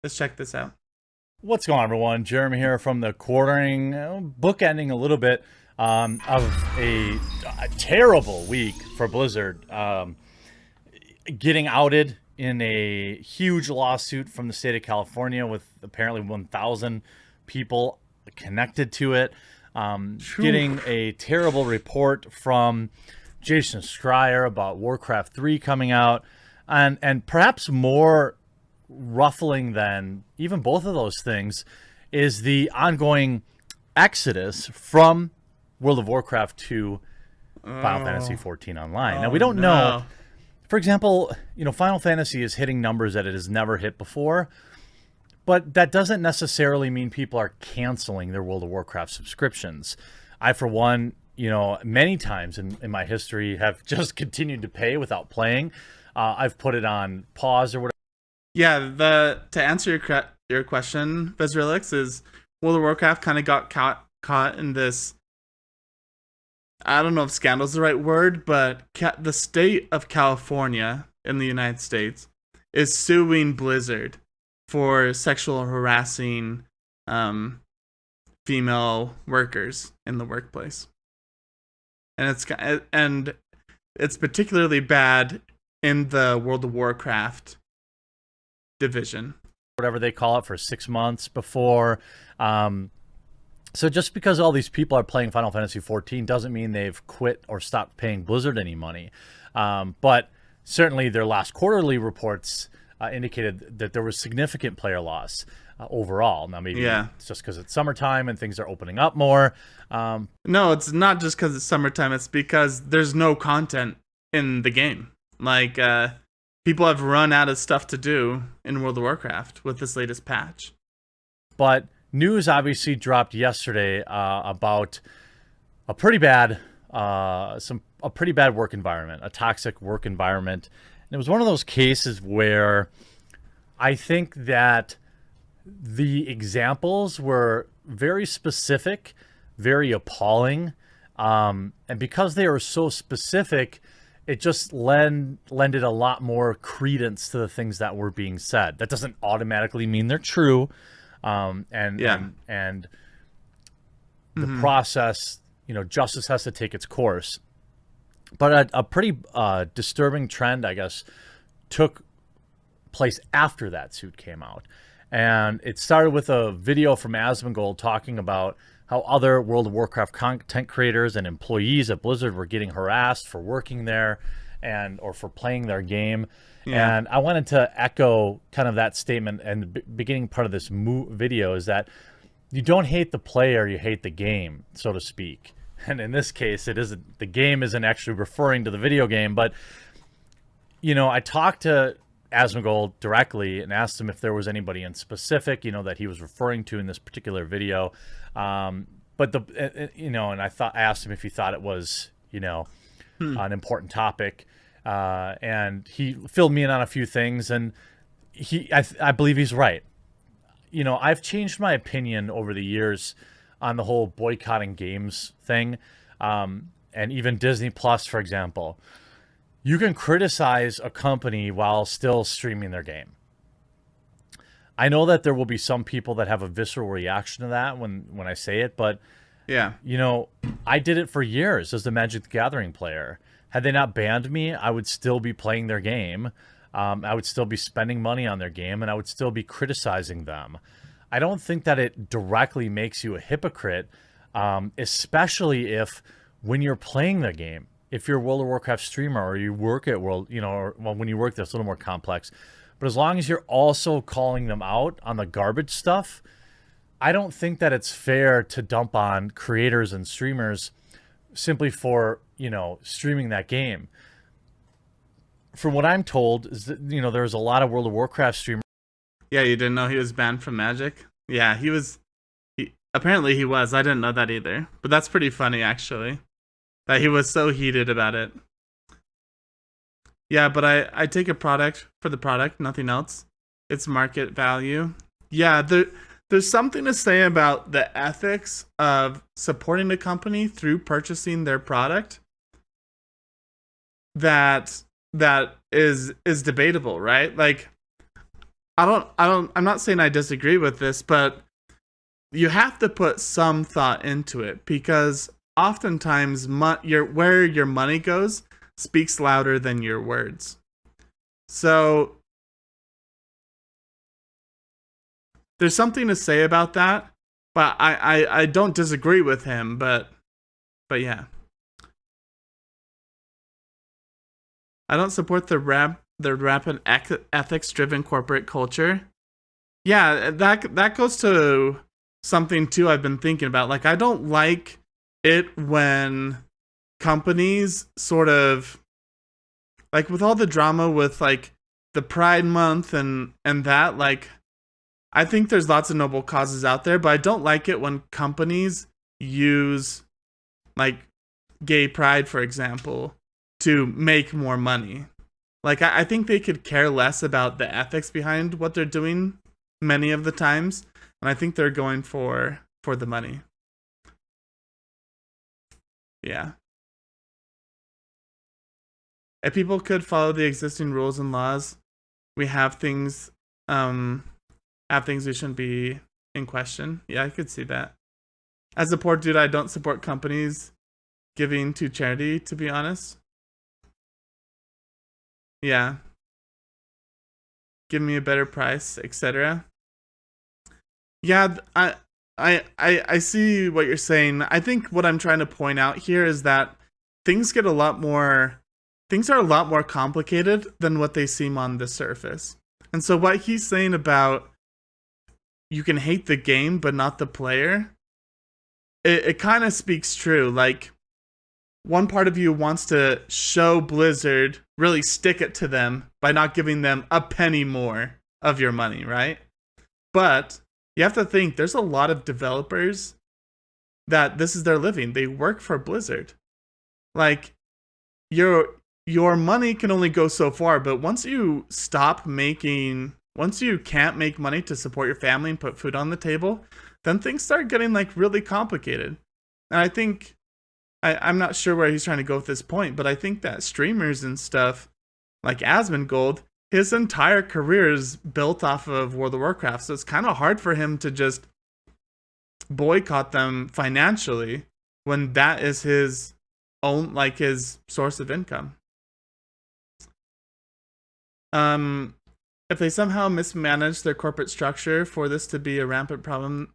Let's check this out. What's going on, everyone? Jeremy here from TheQuartering, bookending a little bit of a terrible week for Blizzard. Getting outed in a huge lawsuit from the state of California with apparently 1,000 people connected to it. Phew. Getting a terrible report from Jason Schreier about Warcraft 3 coming out. And perhaps more ruffling than even both of those things is the ongoing exodus from World of Warcraft to Final Fantasy Oh, 14 Online. Now, we oh don't know, no. for example, Final Fantasy is hitting numbers that it has never hit before, but that doesn't necessarily mean people are canceling their World of Warcraft subscriptions. I, for one, many times in my history have just continued to pay without playing. I've put it on pause or whatever. Yeah, the to answer your question, Bezrelix, is World of Warcraft kind of got caught in this. I don't know if scandal's the right word, but the state of California in the United States is suing Blizzard for sexual harassing um, female workers in the workplace, and it's particularly bad in the World of Warcraft division. Whatever they call it, for 6 months before. So just because all these people are playing Final Fantasy 14 doesn't mean they've quit or stopped paying Blizzard any money. But certainly their last quarterly reports indicated that there was significant player loss overall. Now, maybe Yeah. it's just because it's summertime and things are opening up more. No, it's not just because it's summertime. It's because there's no content in the game. Like, people have run out of stuff to do in World of Warcraft with this latest patch. But news obviously dropped yesterday about a pretty bad, a pretty bad work environment, a toxic work environment. And it was one of those cases where I think that the examples were very specific, very appalling, and because they were so specific, it just lended a lot more credence to the things that were being said. That doesn't automatically mean they're true, and Yeah. and the Hmm. process, justice has to take its course. But a pretty disturbing trend, I guess, took place after that suit came out. And it started with a video from Asmongold talking about how other World of Warcraft content creators and employees at Blizzard were getting harassed for working there or for playing their game. Yeah. And I wanted to echo kind of that statement. And the beginning part of this video is that you don't hate the player, you hate the game, so to speak. And in this case, the game isn't actually referring to the video game, but I talked to Asmongold directly and asked him if there was anybody in specific, that he was referring to in this particular video. But and I asked him if he thought it was, Hmm. an important topic. And he filled me in on a few things, and I believe he's right. I've changed my opinion over the years on the whole boycotting games thing. And even Disney Plus, for example. You can criticize a company while still streaming their game. I know that there will be some people that have a visceral reaction to that when I say it, but Yeah. I did it for years as a Magic the Gathering player. Had they not banned me, I would still be playing their game. I would still be spending money on their game, and I would still be criticizing them. I don't think that it directly makes you a hypocrite, especially if when you're playing the game, if you're a World of Warcraft streamer or you work at when you work there, it's a little more complex. But as long as you're also calling them out on the garbage stuff, I don't think that it's fair to dump on creators and streamers simply for, streaming that game. From what I'm told, is that, there's a lot of World of Warcraft streamers. Yeah, you didn't know he was banned from Magic? Yeah, he was. Apparently he was. I didn't know that either. But that's pretty funny, actually, that he was so heated about it. Yeah, but I take a product for the product, nothing else. It's market value. Yeah, there's something to say about the ethics of supporting a company through purchasing their product that is debatable, right? Like, I'm not saying I disagree with this, but you have to put some thought into it, because oftentimes where your money goes speaks louder than your words. So there's something to say about that, but I don't disagree with him, but yeah. I don't support the rapid ethics-driven corporate culture. Yeah, that goes to something too I've been thinking about. Like, I don't like it when companies sort of, like, with all the drama with like the Pride Month and that, like, I think there's lots of noble causes out there, but I don't like it when companies use, like, gay pride, for example, to make more money. Like, I think they could care less about the ethics behind what they're doing many of the times, and I think they're going for the money. Yeah. If people could follow the existing rules and laws, we have things we shouldn't be in question. Yeah, I could see that. As a poor dude, I don't support companies giving to charity, to be honest. Yeah. Give me a better price, etc. Yeah, I see what you're saying. I think what I'm trying to point out here is that things are a lot more complicated than what they seem on the surface. And so what he's saying about you can hate the game but not the player, it kind of speaks true. Like, one part of you wants to show Blizzard, really stick it to them by not giving them a penny more of your money, right? But you have to think, there's a lot of developers that this is their living. They work for Blizzard. Like, your money can only go so far, but once you can't make money to support your family and put food on the table, then things start getting, like, really complicated. And I think, I'm not sure where he's trying to go with this point, but I think that streamers and stuff like Asmongold, his entire career is built off of World of Warcraft, so it's kind of hard for him to just boycott them financially when that is his own, like, his source of income. If they somehow mismanage their corporate structure for this to be a rampant problem,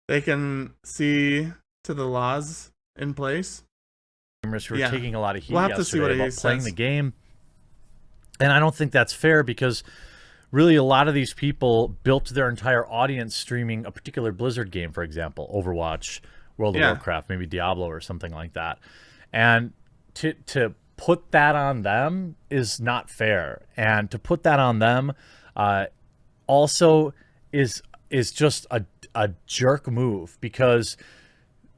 they can see to the laws in place. Gamers who are taking a lot of heat we'll have to see what about he playing says. the game, and I don't think that's fair, because really a lot of these people built their entire audience streaming a particular Blizzard game, for example, Overwatch, World of Warcraft, maybe Diablo or something like that, and to put that on them is not fair, and to put that on them also is just a jerk move, because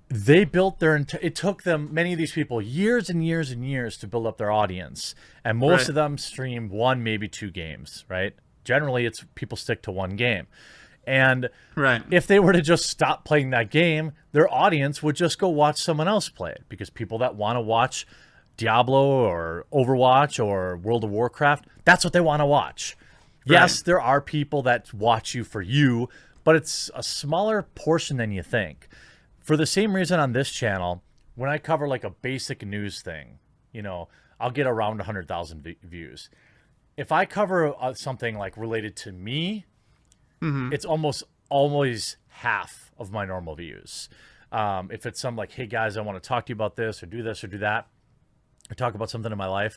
they built it took them, many of these people, years and years and years to build up their audience, and most of them stream 1, maybe 2 games, right? Generally, it's people stick to 1 game. And if they were to just stop playing that game, their audience would just go watch someone else play it, because people that want to watch Diablo or Overwatch or World of Warcraft, that's what they want to watch. Yes, there are people that watch you for you, but it's a smaller portion than you think. For the same reason on this channel, when I cover like a basic news thing, you know, I'll get around 100,000 views. If I cover something like related to me, it's almost always half of my normal views. If it's some like, hey guys, I want to talk to you about this or do that, or talk about something in my life,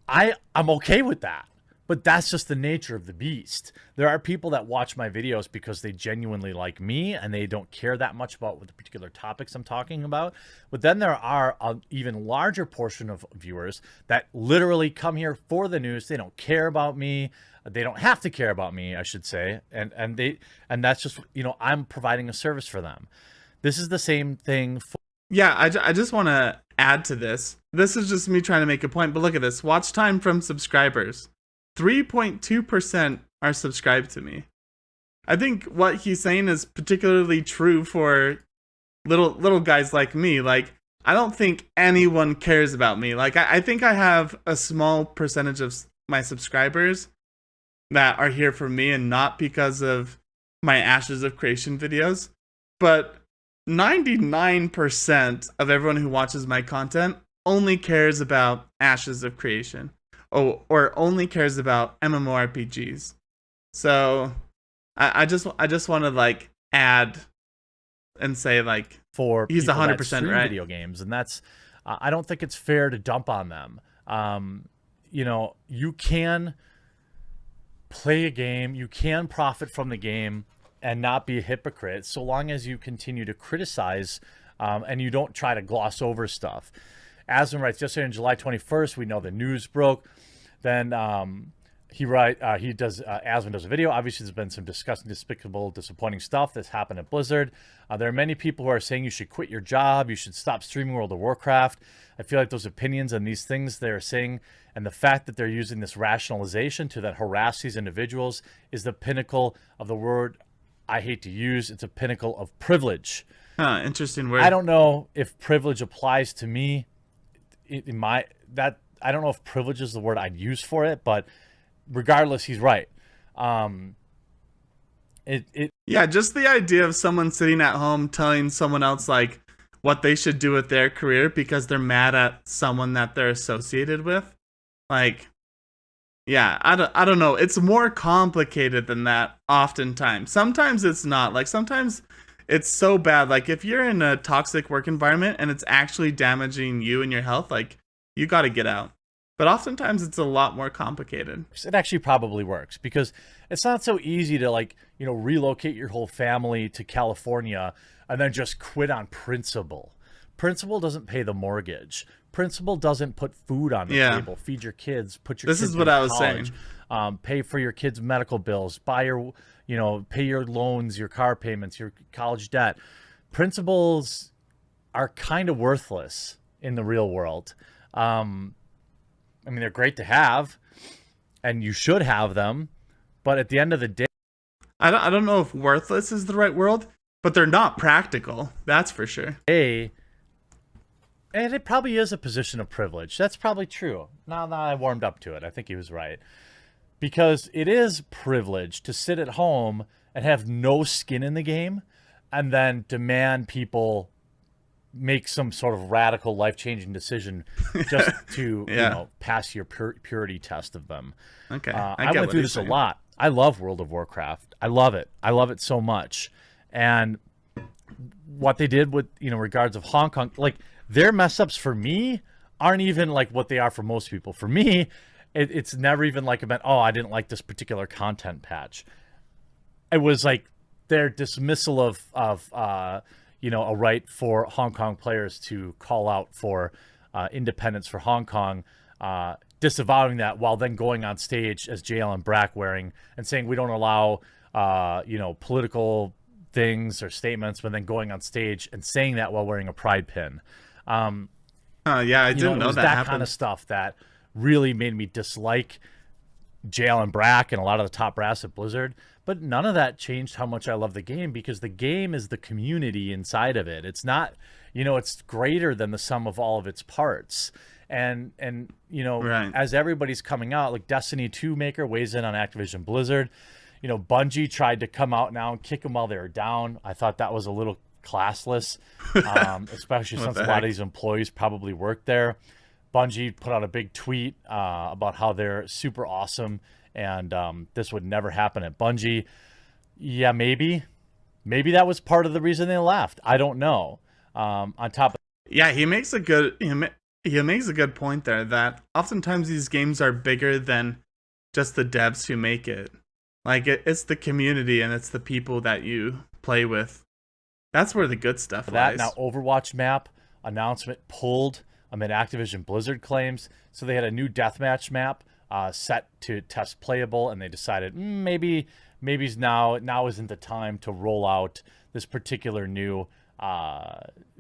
I'm okay with that. But that's just the nature of the beast. There are people that watch my videos because they genuinely like me and they don't care that much about what the particular topics I'm talking about. But then there are an even larger portion of viewers that literally come here for the news. They don't care about me. They don't have to care about me, I should say. And that's just, you know, I'm providing a service for them. This is the same thing for... Yeah, I just want to add to this. This is just me trying to make a point, but look at this. Watch time from subscribers. 3.2% are subscribed to me. I think what he's saying is particularly true for little guys like me. Like, I don't think anyone cares about me. Like, I think I have a small percentage of my subscribers that are here for me and not because of my Ashes of Creation videos. But 99% of everyone who watches my content only cares about Ashes of Creation, or only cares about MMORPGs. So I just want to like add and say like For he's people that 100% stream right. video games, and that's I don't think it's fair to dump on them. You know, you can play a game, you can profit from the game and not be a hypocrite, so long as you continue to criticize and you don't try to gloss over stuff. Asman writes, yesterday on July 21st, we know the news broke. Then Asman does a video. Obviously, there's been some disgusting, despicable, disappointing stuff that's happened at Blizzard. There are many people who are saying you should quit your job, you should stop streaming World of Warcraft. I feel like those opinions and these things they're saying, and the fact that they're using this rationalization to then harass these individuals, is the pinnacle of the word I hate to use. It's a pinnacle of privilege. Interesting word. I don't know if privilege applies to me. I don't know if privilege is the word I'd use for it, but regardless, he's right. Yeah, just the idea of someone sitting at home telling someone else like what they should do with their career because they're mad at someone that they're associated with. Like, yeah, I don't know. It's more complicated than that oftentimes. Sometimes it's not. Like, sometimes it's so bad. Like, if you're in a toxic work environment and it's actually damaging you and your health, like, you got to get out. But oftentimes it's a lot more complicated. It actually probably works because it's not so easy to, like, you know, relocate your whole family to California and then just quit on principle. Principle doesn't pay the mortgage. Principle doesn't put food on the table, feed your kids, put your This kids is what in I was college, saying. pay for your kids' medical bills, pay your loans, your car payments, your college debt. Principles are kind of worthless in the real world. I mean, they're great to have, and you should have them, but at the end of the day, I don't know if worthless is the right word, but they're not practical. That's for sure. And it probably is a position of privilege. That's probably true. Now that I warmed up to it, I think he was right. Because it is privilege to sit at home and have no skin in the game and then demand people make some sort of radical, life-changing decision just to pass your purity test of them. Okay, I went through this a lot. I love World of Warcraft. I love it. I love it so much. And what they did with, regards of Hong Kong, like, their mess ups for me aren't even like what they are for most people. For me, it's never even like about, oh, I didn't like this particular content patch. It was like their dismissal of a right for Hong Kong players to call out for independence for Hong Kong, disavowing that while then going on stage as JL and Brack wearing and saying we don't allow political things or statements, but then going on stage and saying that while wearing a pride pin. I didn't know that kind of stuff that really made me dislike JL and Brack and a lot of the top brass at Blizzard. But none of that changed how much I love the game, because the game is the community inside of it. It's not, it's greater than the sum of all of its parts. And right. As everybody's coming out, like Destiny 2 maker weighs in on Activision Blizzard. Bungie tried to come out now and kick them while they were down. I thought that was a little classless, especially since a lot of these employees probably work there. Bungie put out a big tweet about how they're super awesome and this would never happen at Bungie. Yeah, maybe that was part of the reason they left. I don't know. On top of he makes a good he makes a good point there that oftentimes these games are bigger than just the devs who make it. Like it's the community and it's the people that you play with. That's where the good stuff lies. Now, Overwatch map announcement pulled amid Activision Blizzard claims. So they had a new deathmatch map set to test playable, and they decided maybe now isn't the time to roll out this particular new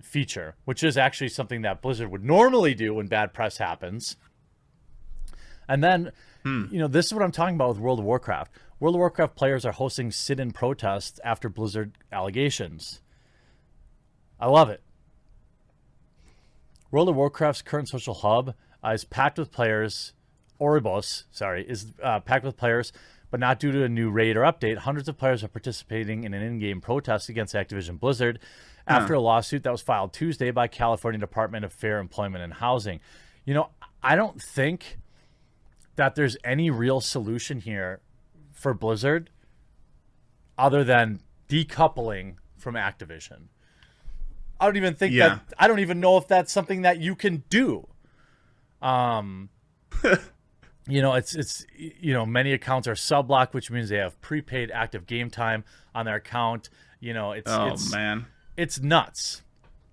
feature, which is actually something that Blizzard would normally do when bad press happens. And then, this is what I'm talking about with World of Warcraft. World of Warcraft players are hosting sit-in protests after Blizzard allegations. I love it. World of Warcraft's current social hub is packed with players. Oribos, is packed with players but not due to a new raid or update. Hundreds of players are participating in an in-game protest against Activision Blizzard Huh. after a lawsuit that was filed Tuesday by California Department of Fair Employment and Housing. You know, I don't think that there's any real solution here for Blizzard other than decoupling from Activision. I don't even think Yeah. I don't even know if that's something that you can do. Um, it's many accounts are sub-locked, which means they have prepaid active game time on their account. Oh man. It's nuts.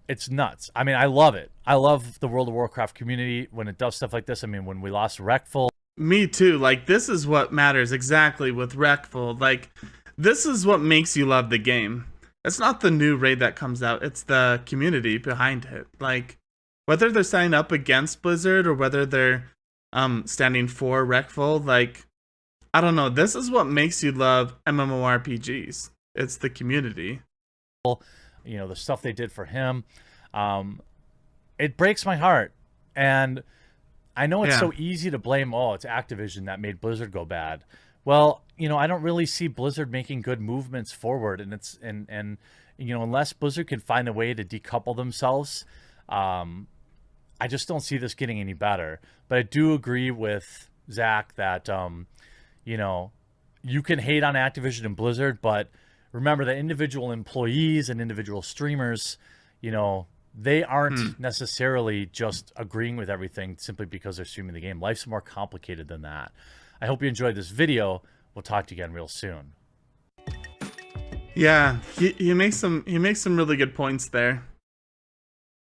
It's nuts. I mean, I love it. I love the World of Warcraft community when it does stuff like this. I mean, when we lost Reckful. Me too. Like, this is what matters exactly with Reckful. Like, this is what makes you love the game. It's not the new raid that comes out. It's the community behind it. Like, whether they're standing up against Blizzard or whether they're standing for Reckful, like, I don't know. This is what makes you love MMORPGs. It's the community. The stuff they did for him, it breaks my heart. And I know it's so easy to blame, it's Activision that made Blizzard go bad. Well, I don't really see Blizzard making good movements forward, and unless Blizzard can find a way to decouple themselves, I just don't see this getting any better. But I do agree with Zach that you can hate on Activision and Blizzard, but remember that individual employees and individual streamers, they aren't necessarily just agreeing with everything simply because they're streaming the game. Life's more complicated than that. I hope you enjoyed this video. We'll talk to you again real soon. Yeah, he makes some really good points there.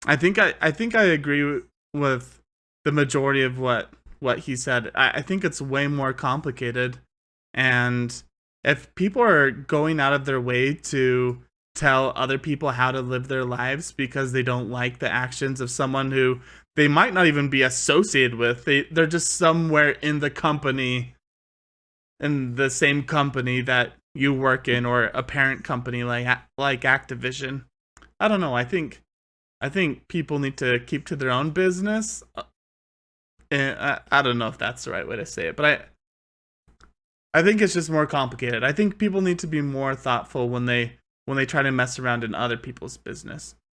I think I agree with the majority of what he said. I think it's way more complicated, and if people are going out of their way to tell other people how to live their lives because they don't like the actions of someone who they might not even be associated with, they're just somewhere in the company, in the same company that you work in, or a parent company like Activision. I don't know. I think people need to keep to their own business. I don't know if that's the right way to say it, but I think it's just more complicated. I think people need to be more thoughtful when they try to mess around in other people's business.